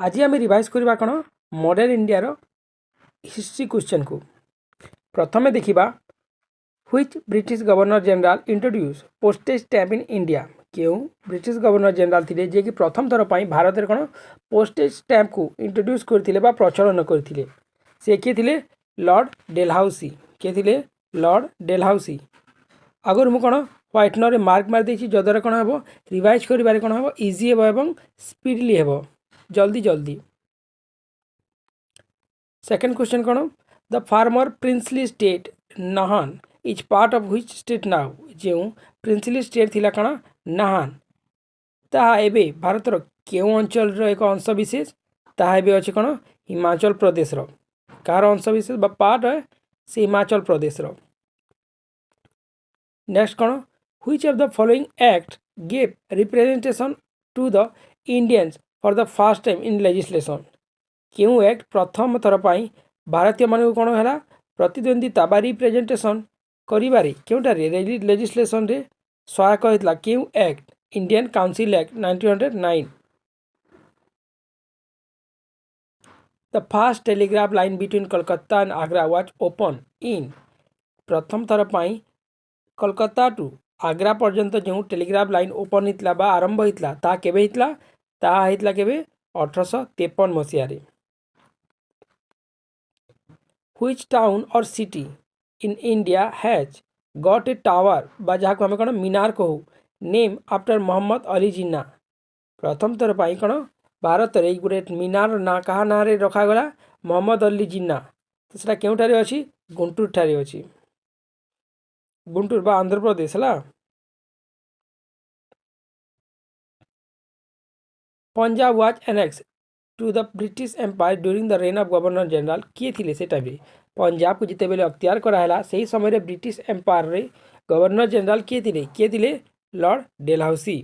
आज आम रिवाइज करवा कौन मॉडर्न इंडिया हिस्ट्री क्वेश्चन को प्रथम देखा which British governor general introduce postage stamp in India क्यों ब्रिटिश गवर्नर जनरल थे जे कि प्रथम थर पर भारत में कौन पोस्टेज स्टैम्प को इंट्रोड्यूस करते प्रचलन करते से किए थे लॉर्ड डेलहाउसी किए थे लॉर्ड डेलहाउसी आगर मुझे कौन व्हाइटनर मार्क मारिदे जद्वारा कौन हम रिवाइज कर कौन हम इजी हे स्पीडली हे जल्दी जल्दी। सेकेंड क्वेश्चन कौन the former princely state Nahan is part of which state now जो प्रिंसली स्टेट थिला कौन नाहान ताहा एबे भारतर केउ अंचल एक अंश विशेष ताहा एबे अछि कौन हिमाचल प्रदेश कार अंश विशेष बा पार्ट है से हिमाचल प्रदेश। नेक्स्ट कौन which of the following act gave representation to the Indians for the first time in legislation क्यों एक्ट प्रथम थर पर भारतीय मान कौन है प्रतिद्वंदिता बा रिप्रेजेंटेशन करिबारे क्योंटारे लेजिस्लेशन रे सहायक होता क्यों act Indian council act 1909। The fast telegraph line between Kolkata and Agra was open in प्रथम थर पर कोलकाता टू आगरा पर्यंत जो टेलीग्राफ लाइन ओपन होता बा आरंभ होता ता केबे होता ताहा होता केबे 1853 मसीह। Which town or city in India has got a tower बा जहाँ को हमें कौन मीनार कहू नेम आफ्टर मोहम्मद अली जिन्ना प्रथम थर पर कौन भारत रे गोटे मीनार ना कहा ना रे रखागला मोहम्मद अली जिन्ना तो सेटा केउठारे अछि गुंटूर ठारे अछि गुंटूर बा आंध्र प्रदेश है। Punjab was annex to the British Empire during the reign of governor general किए थे से टाइम पंजाब को जिते बेले अख्तियार कराला से ही समय ब्रिटिश एम्पायर रे गवर्नर जनरल किए थे lord Dalhousie.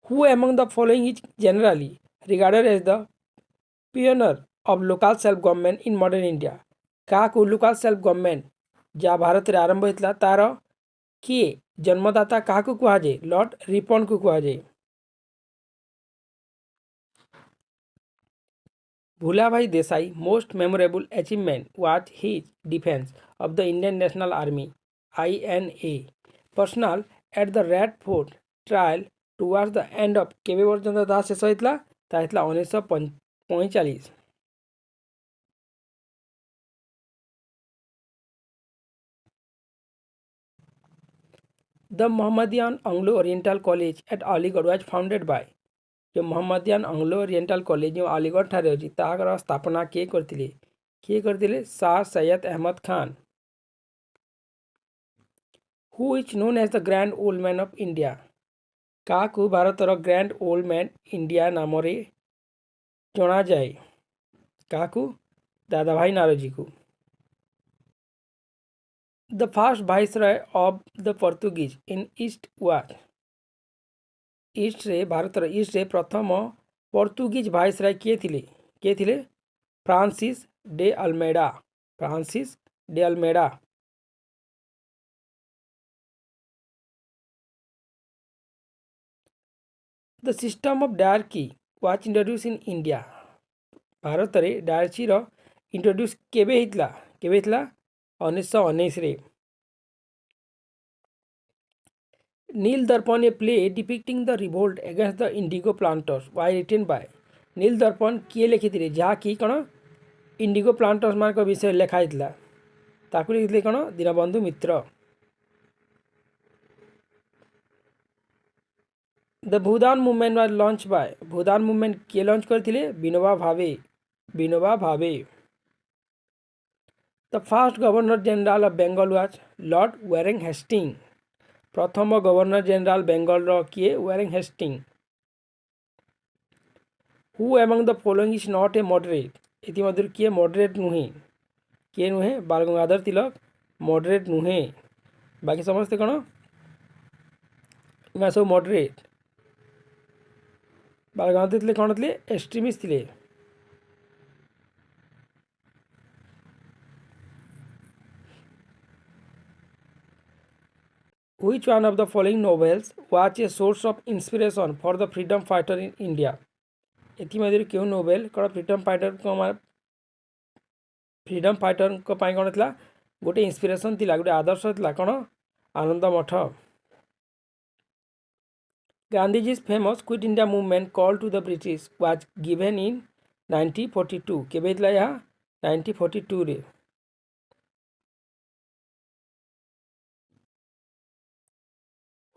Who among the following is generally regarded as the pioneer of local self government in modern India क्या को लोकल सेल्फ गवर्नमेंट जहाँ भारत रे आरंभ होता तार किए जन्मदाता क्या कहुए लॉर्ड रिपन को कहुए। Bhulabhai Desai most memorable achievement was his defence of the Indian national army INA personal at the red fort trial towards the end of केबे पर्यंत ताहा शेष होता 1945। The Mohammedan Anglo Oriental college at Aligarh was founded by जो Mohammedan Anglo Oriental college जो अलीगढ़ ठारे अछि ताहार स्थापना किए करथिले Shah Syed Ahmed Khan. Who is known as the grand old man of India क्या को भारतर ग्रैंड ओल्ड मैन इंडिया नाम जना जाए क्या को दादा भाई नारोजी को। The first viceroy of the Portuguese in east was east रे भारत ईस्ट रे प्रथम पोर्तुगीज वाइसरॉय किए थे Francis de Almeida Francis de Almeida. The system of dyarchy was introduce in India Bharat रे डायरची रो इंट्रोड्यूस केबे हितला 1919 रे। Neel Darpan a play depicting the revolt against the indigo planters was written by Neel Darpan किए लिखिथिले जहाँ कि कौन इंडिगो प्लांटर्स मान विषय लिखाई ताकू लिखिथिले कौन Dinabandhu Mitra. The Bhoodan movement was launch by Bhoodan movement किए लॉन्च करथिले Vinoba Bhave. The first governor general of Bengal was lord Warren Hastings प्रथम गवर्नर जनरल बेंगल किए Warren Hastings. Who among the following is not a moderate इतिमध्य किए मॉडरेट नुहे बाल गंगाधर तिलक मॉडरेट नुहे बाकी समस्ते कौन मैं सब मॉडरेट बाल गंगाधर तिलक कौन थे एक्सट्रीमिस्ट थे। Which one of the following novels was a source of inspiration for the freedom fighter in India? ଏଥିମଧ୍ୟରୁ କେଉଁ ନୋବେଲ କ'ଣ ଫ୍ରିଡମ୍ ଫାଇଟରଙ୍କ ପାଇଁ କ'ଣ ଥିଲା ଗୋଟେ ଇନ୍ସପିରେସନ୍ ଥିଲା ଗୋଟେ ଆଦର୍ଶ ଥିଲା କ'ଣ ଆନନ୍ଦ ମଠ। Gandhiji's famous Quit India movement call to the British was given in 1942 କେବେ ହେଇଥିଲା ଏହା 1942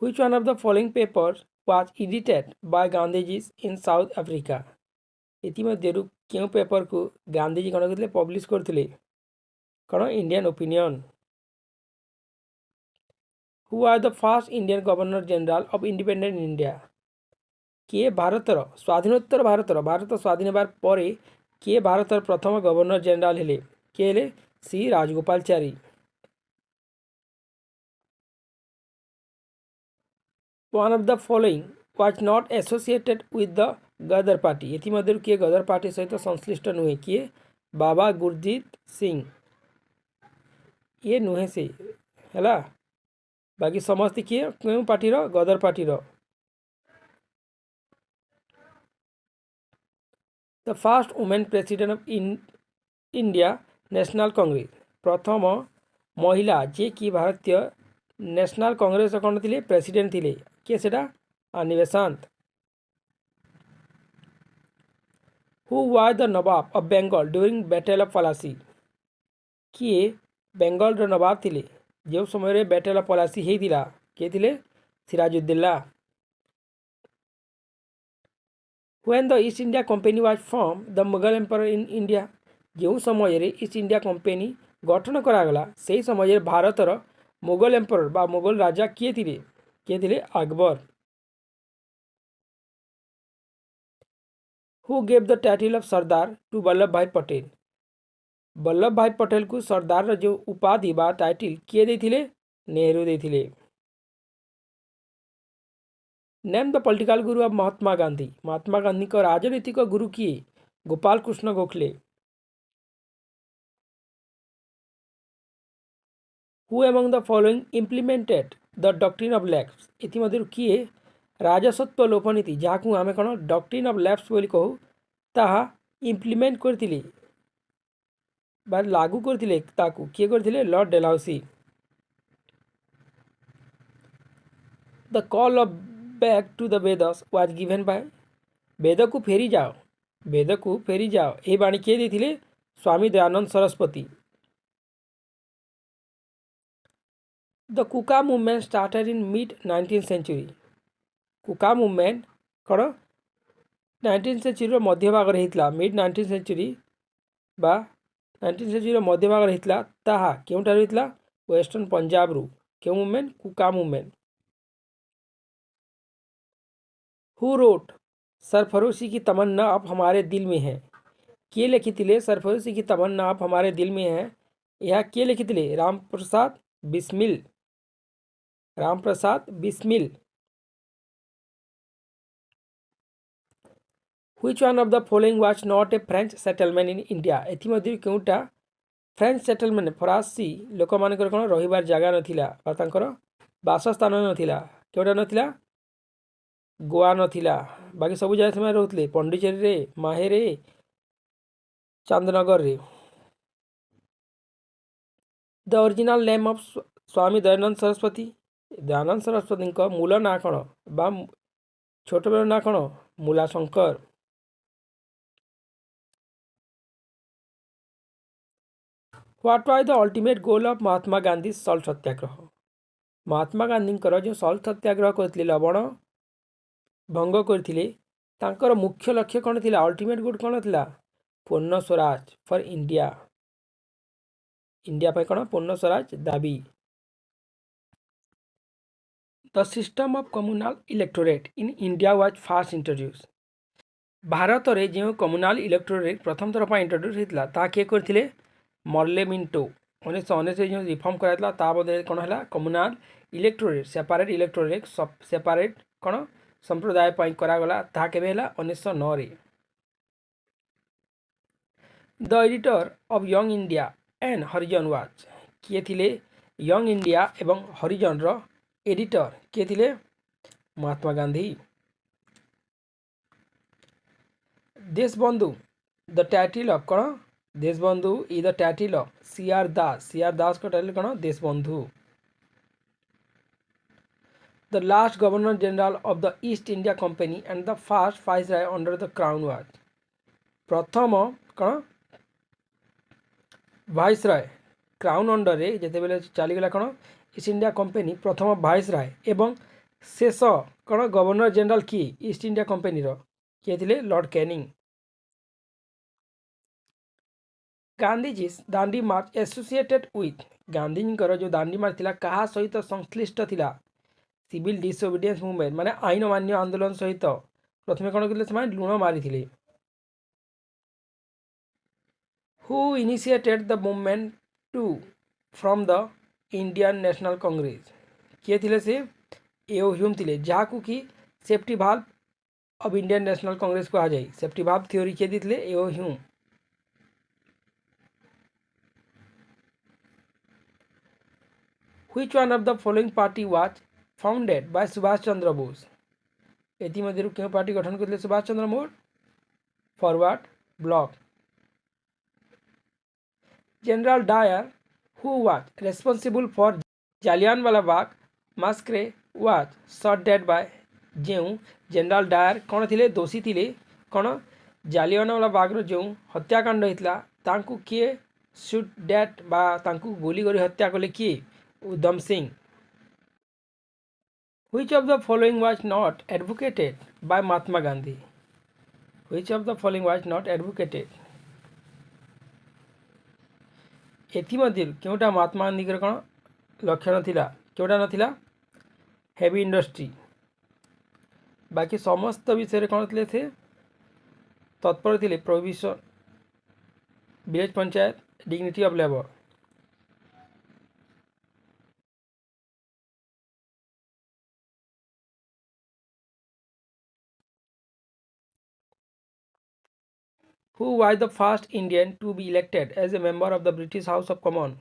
Which one of the following papers was edited by Gandhiji in South Africa? ଏଥିମଧ୍ୟରୁ କେଉଁ ପେପରକୁ ଗାନ୍ଧିଜୀ କ'ଣ କରିଥିଲେ ପବ୍ଲିଶ କରିଥିଲେ କ'ଣ Indian opinion. Who are the first Indian Governor General of Independent India? କିଏ ଭାରତର ସ୍ୱାଧୀନୋତ୍ତର ଭାରତ ସ୍ୱାଧୀନ ହେବା ପରେ କିଏ ଭାରତର ପ୍ରଥମ ଗଭର୍ଣ୍ଣର ଜେନେରାଲ ହେଲେ କିଏ ହେଲେ C Rajagopalachari. One of the following was not associated with the Ghadar party ଏଥିମଧ୍ୟରୁ କିଏ ଗଦର ପାର୍ଟି ସହିତ ସଂଶ୍ଳିଷ୍ଟ ନୁହେଁ କିଏ ବାବା ଗୁରଜିତ ସିଂ ଇଏ ନୁହେଁ ସେ ହେଲା ବାକି ସମସ୍ତେ କିଏ କେଉଁ ପାର୍ଟିର ଗଦର ପାର୍ଟିର। The first woman president of India National Congress प्रथम महिला जे कि भारतीय नेशनल कांग्रेस कौन थे प्रेसिडेंट थे किए सेटा आनी बेसांत। Who was the Nawab of Bengal during Battle of Plassey? किए बेंगल रो नवाब थिले जो समय बैटल ऑफ पलासी होता किए थिले Siraj-ud-Daulah. When the East India Company was formed, the Mughal Emperor in India जो समय ईस्ट इंडिया कंपनी गठन करागला से समय भारतर मुगल एम्परर बा मुगल राजा किए थिले Akbar. Who gave the title of Sardar to Vallabh भाई पटेल? वल्लभ भाई पटेल को सरदार जो उपाधि बा टाइटल किए देथिले Nehru देथिले। Name the political Guru of Mahatma Gandhi को राजनीतिक गुरु किए Gopal Krishna Gokhale. Who among the following implemented the doctrine of lapse? इतिमध्यरु किए राजसत्व लोपनीति जहाकू आमे कौन डॉक्ट्रिन ऑफ लैप्स बोली कहू ताहा इम्प्लीमेंट करथिले बा लागू करथिले ताकू किए करथिले lord Dalhousie. The call of back to the Vedas was given by वेद को फेरी जाओ ए बाणी किए देथिले Swami Dayanand Saraswati. The Kuka movement started in mid 19th century Kuka movement कौन 19th century मध्य भाग होता मिड 19th century बा 19th century मध्य भाग होता ताहा केउठार होता वेस्टर्न पंजाब रु क्यों मूवमेंट कुका मूवमेंट। हु रोट सरफरोशी की तमन्ना अब हमारे दिल में है किए लिखिथिले सरफरोशी की तमन्ना अब हमारे दिल में है यह किए लिखिथिले Ram Prasad Bismil. Which one of the following was not a French settlement in India? एथिमध्यरु केउटा फ्रेंच सेटलमेंट फरासी लोक मानकर कोन रहिबार जगह नथिला बा तांकर वासस्थान नथिला केउटा नथिला गोवा नथिला बाकी सब जगह समय रहउतले पंडिचेरी रे माहे रे चांदनगर रे। The original name of Swami Dayanand Saraswati को मूल ना कौन बा छोट बेल ना कौन Mool Shankar. What was the ultimate goal of Mahatma Gandhi salt satyagraha Mahatma Gandhi जो सल्ट सत्याग्रह करते लवण भंग करते तांकर मुख्य लक्ष्य कौन थी अल्टीमेट गोल कौन थी पूर्ण स्वराज फॉर इंडिया पे कौन पूर्ण स्वराज दाबी। The system of communal electorate in India was fast introduce Bharat में जो कम्युनल इलेक्टोरेट प्रथम थर पर इंट्रोड्यूस होता ता किए करथिले मर्ले मिंटो 1919 जो रिफॉर्म कराइला ता बदले कौन है कम्युनल इलेक्टोरेट सेपारेट कौन संप्रदाय पर करागला ता केबे हला 1909 रे। The editor of young India and Harijan was किए थिले यंग इंडिया एवं हरिजन रो एडिटर किए थिले Mahatma Gandhi. Deshbandhu the title of कौन Deshbandhu is the title of C R Das को टाइटल कौन Deshbandhu. The last governor general of the East India company and the first viceroy under the crown was प्रथम कौन वाइसराय क्राउन अंडर रे जेते बेले चलीगला कौन ईस्ट इंडिया कंपनी प्रथम वाइसराय एवं शेष कौन गवर्नर जनरल की ईस्ट इंडिया कंपनी रो किए थिले lord Canning. Gandhiji Dandi march associated with गांधीजींकर जो दांडी मार्च थिला कहा सहित संश्लिष्ट थिला सिविल डिसोबिडियंस मूवमेंट माने आईन मान्य आंदोलन सहित प्रथमे कौन करले से लुण मारी थिले। Who initiated the movement to from the Indian National Congress किए थिले से एओ ह्यूम थिले जहाकू कि सेफ्टी भाल्व अब इंडियन नेशनल कांग्रेस को आ जाए सेफ्टी भाल्व थ्योरी किए दिले A O Hume. Which one of the following party was founded by Subhash Chandra Bose एथि मध्यरु केउ पार्टी गठन करले Subhash Chandra Bose forward bloc. General Dyer who was responsible for Jallianwala Bagh मास्करे was shot dead by जेउ जनरल डायर कौन थिले दोषी थिले कौन जालियानवाला बाग जो हत्याकांड होता तांकु किए शूट डेड बा तांकु गोली करी हत्या कले किए Udham Singh. Which of the following was not advocated by Mahatma Gandhi? Which of the following was not advocated? एथि क्योंटा महात्मा गांधी कौन लक्ष्य नथिला क्योंटा नथिला हेवी इंडस्ट्री बाकी समस्त विषय कौन थे तत्पर थे prohibition village panchayat dignity of labour. Who was the first Indian to be elected as a member of the British House of Commons?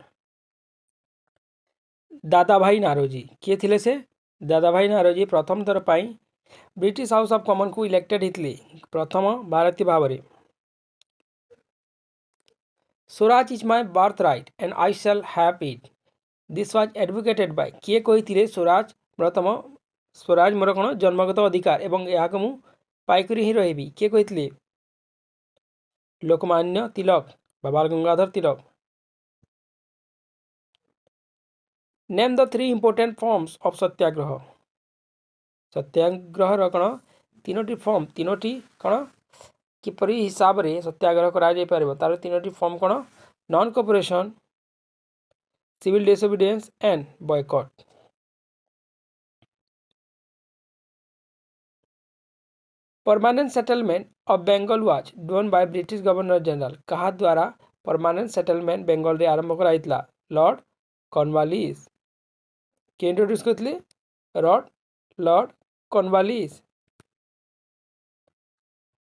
दादा भाई नारोजी किए थिले से दादा भाई नारोजी प्रथम थर पाई ब्रिटिश हाउस ऑफ कॉमन को इलेक्टेड हितले प्रथम भारतीय भाव में। Swaraj is my birth right and I shall have it this was advocated by किए कही थिले स्वराज प्रथम स्वराज मोर कौन जन्मगत अधिकार एवं यहाँ को पाइकरी ही रही किए कही थिले Lokmanya Tilak Bal Gangadhar Tilak. Name the 3 important forms of satyagraha satyagraha कौन तीनोटी फॉर्म तीनोटी कौन किपरि हिसाब रे सत्याग्रह करा जाय परबो तार तीनोटी फॉर्म कौन non cooperation civil disobedience and boycott. Permanent settlement of Bengal was done by British governor general कहा द्वारा परमानेंट सेटलमेंट बेंगल रे आरंभ कराइतला लॉर्ड कॉर्नवालिस के इंट्रोड्यूस करथिले lord Cornwallis.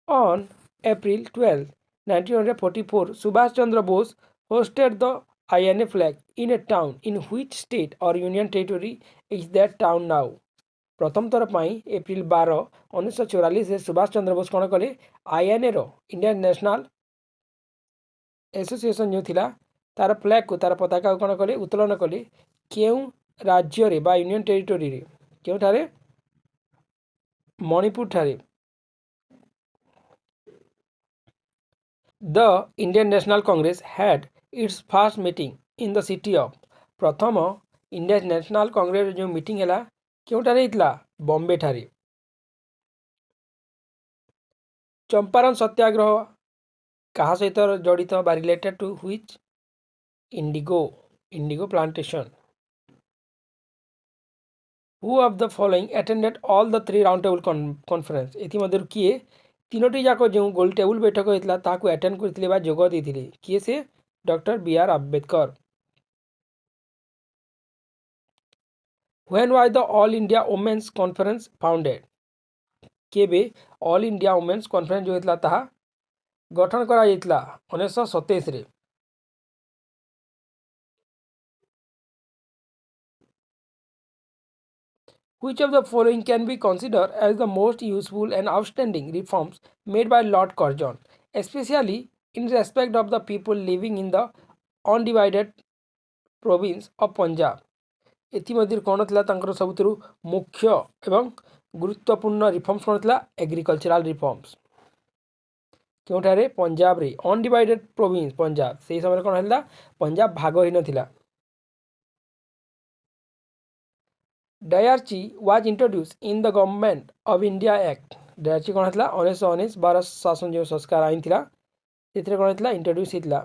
On April 12, 1944 Subhash Chandra Bose hosted the INA flag in a town in which state or union territory is that town now? प्रथम थर पाई April 12 1944 Subhash Chandra Bose कौन कले आईएनए रो Indian national association जो थिला तार flag को तार पताका कौन कले उत्तोलन कले केउ राज्य रे बा यूनियन टेरिटोरी रे केउ ठारे मणिपुर ठारे। The Indian National Congress had its first meeting in the city of प्रथम इंडियन नेशनल कांग्रेस जो मीटिंग है क्योंठारे हितला बॉम्बे ठारे। चंपारण सत्याग्रह कहा सहित जड़ित बा related to which indigo plantation. Who of the following attended all the 3 round table conference एथि मध्यरु किए तीनोटी जाक जो गोल टेबुल बैठक होता ताकू अटेंड करथिले बा जोग देथिले किए से doctor B R. Ambedkar. When was the All India women's conference founded केबे ऑल इंडिया वुमेन्स कॉन्फ्रेंस जो होता ताहा गठन करा जायतला 1927 रे। Which of the following can be considered as the most useful and outstanding reforms made by Lord Curzon, especially in respect of the people living in the undivided province of Punjab? ଏଥିମଧ୍ୟରୁ କ'ଣ ଥିଲା ତାଙ୍କର ସବୁଥିରୁ ମୁଖ୍ୟ ଏବଂ ଗୁରୁତ୍ୱପୂର୍ଣ୍ଣ reforms କ'ଣ ଥିଲା? Agricultural reforms. କେଉଁଠାରେ? ପଞ୍ଜାବରେ, ଅନଡିଭାଇଡେଡ୍ ପ୍ରୋଭିନ୍ସ ପଞ୍ଜାବ। ସେହି ସମୟରେ କ'ଣ ହେଲା? ପଞ୍ଜାବ ଭାଗ ହୋଇନଥିଲା। Dyarchy was introduced in the government of India act. Dyarchy କ'ଣ ହେଇଥିଲା? 1919 ଭାରତ ଶାସନ ଯେଉଁ ସଂସ୍କାର ଆଇନ ଥିଲା ସେଥିରେ କ'ଣ ହେଇଥିଲା? ଇଣ୍ଟ୍ରୋଡ୍ୟୁସ୍ ହେଇଥିଲା।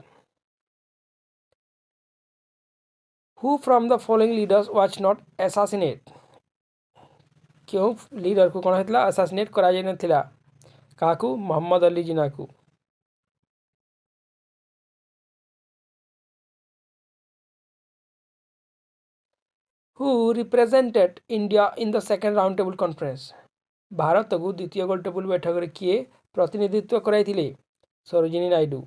Who from the following leaders was not assassinated? क्यों लीडर को कौन होता असासिनेट करा जाय नथिला? काकू? मोहम्मद अली जिन्ना को। Who represented India in the second round table conference? Bharat को द्वितीय गोल टेबल बैठक रे किए प्रतिनिधित्व कराइथिले? Sarojini Naidu.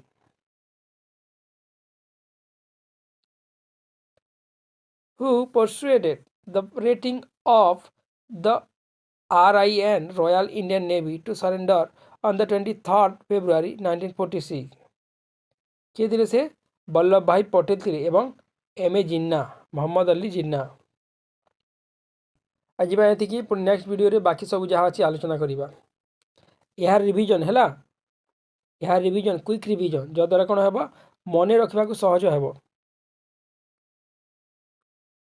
Who persuaded the rating of the RIN Royal Indian Navy to surrender on the 23rd February 1946? किए थे से? वल्लभ भाई पटेल थे एवं एम ए जिन्ना, मोहम्मद अली जिन्ना। आज ये पुणी नेक्स्ट वीडियो बाकी सब जहाँ अच्छी आलोचना करवा। यार रिविजन है, यार रिविजन क्विक रिविजन जद्वारा कौन हम मन रखा सहज हे।